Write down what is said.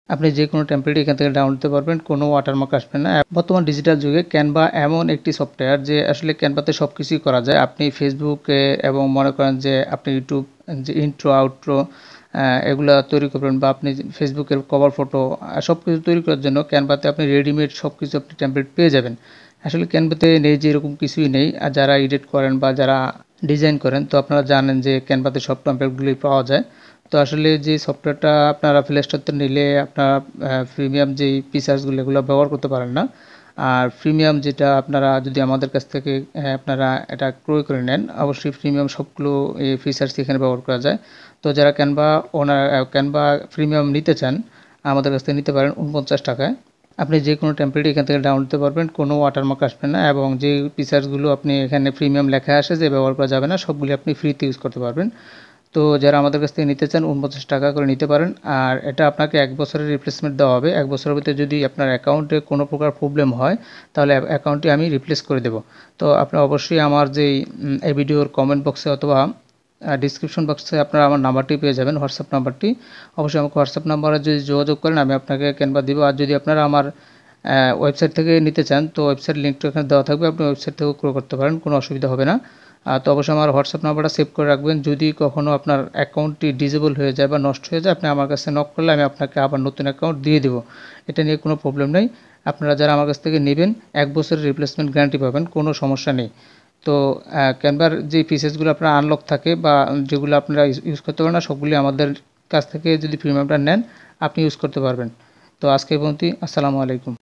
আপনি যে কোনো টেমপ্লেট এখান থেকে ডাউনলোড করতে পারবেন, কোনো ওয়াটারমার্ক আসবে না। বর্তমান ডিজিটাল যুগে ক্যানভা এমন একটি সফটওয়্যার যে আসলে ক্যানভাতে সব কিছুই করা যায়। আপনি ফেসবুকে এবং মনে করেন যে আপনি ইউটিউব যে ইন্ট্রো আউট্রো এগুলা তৈরি করবেন, বা আপনি ফেসবুকের কভার ফটো সব কিছু তৈরি করার জন্য ক্যানভাতে আপনি রেডিমেড সব কিছু আপনি টেমপ্লেট পেয়ে যাবেন। আসলে ক্যানভাতে নেই যে এরকম কিছুই নেই। আর যারা এডিট করেন বা যারা ডিজাইন করেন, তো আপনারা জানেন যে ক্যানভাতে সব টেমপ্লেটগুলোই পাওয়া যায়। তো আসলে যে সফটওয়্যারটা আপনারা প্লে স্টোর থেকে নিলে আপনারা প্রিমিয়াম যেই ফিচার্সগুলো এগুলো ব্যবহার করতে পারেন না। আর প্রিমিয়াম যেটা আপনারা যদি আমাদের কাছ থেকে আপনারা এটা ক্রয় করে নেন, অবশ্যই প্রিমিয়াম সবগুলো এই ফিচার্স এখানে ব্যবহার করা যায়। তো যারা ক্যানভা প্রিমিয়াম নিতে চান, আমাদের কাছ থেকে নিতে পারেন 49 টাকায়। আপনি যে কোনো টেমপ্লেট এখান থেকে ডাউনলোড করতে পারবেন, কোনো ওয়াটারমার্ক আসবে না, এবং যে ফিচার্সগুলো আপনি এখানে প্রিমিয়াম লেখা আসে যে ব্যবহার করা যাবে না, সবগুলি আপনি ফ্রিতে ইউজ করতে পারবেন। তো যারা আমাদের কাছ থেকে নিতে চান 49 টাকা করে নিতে পারেন। আর এটা আপনাকে 1 বছরের রিপ্লেসমেন্ট দেওয়া হবে। 1 বছরের ভিতরে যদি আপনার অ্যাকাউন্টে কোনো প্রকার প্রবলেম হয়, তাহলে অ্যাকাউন্টটি আমি রিপ্লেস করে দেব। তো আপনি অবশ্যই আমার যেই এই ভিডিওর কমেন্ট বক্সে অথবা ডিসক্রিপশন বক্সে আপনারা আমার নাম্বারটি পেয়ে যাবেন, হোয়াটসঅ্যাপ নাম্বারটি। অবশ্যই আমাকে হোয়াটসঅ্যাপ নাম্বারে যদি যোগাযোগ করেন, আমি আপনাকে ক্যানভা দিব। আর যদি আপনারা আমার ওয়েবসাইট থেকে নিতে চান, তো ওয়েবসাইট লিঙ্কটা এখানে দেওয়া থাকবে, আপনি ওয়েবসাইট থেকেও ক্রয় করতে পারেন, কোনো অসুবিধা হবে না। তো অবশ্যই আমার হোয়াটসঅ্যাপ নাম্বারটা সেভ করে রাখবেন। যদি কখনও আপনার অ্যাকাউন্টটি ডিসেবল হয়ে যায় বা নষ্ট হয়ে যায়, আপনি আমার কাছে নক করলে আমি আপনাকে আবার নতুন অ্যাকাউন্ট দিয়ে দেবো। এটা নিয়ে কোনো প্রবলেম নেই। আপনারা যারা আমার কাছ থেকে নেবেন 1 বছরের রিপ্লেসমেন্ট গ্যারান্টি পাবেন, কোনো সমস্যা নেই। তো ক্যানভার যে ফিচার্সগুলো আপনার আনলক থাকে বা যেগুলো আপনারা ইউজ করতে পারেন না, সবগুলি আমাদের কাছ থেকে যদি প্রিমিয়ামটা নেন, আপনি ইউজ করতে পারবেন। তো আজকে এই পর্যন্তই। আসসালামু আলাইকুম।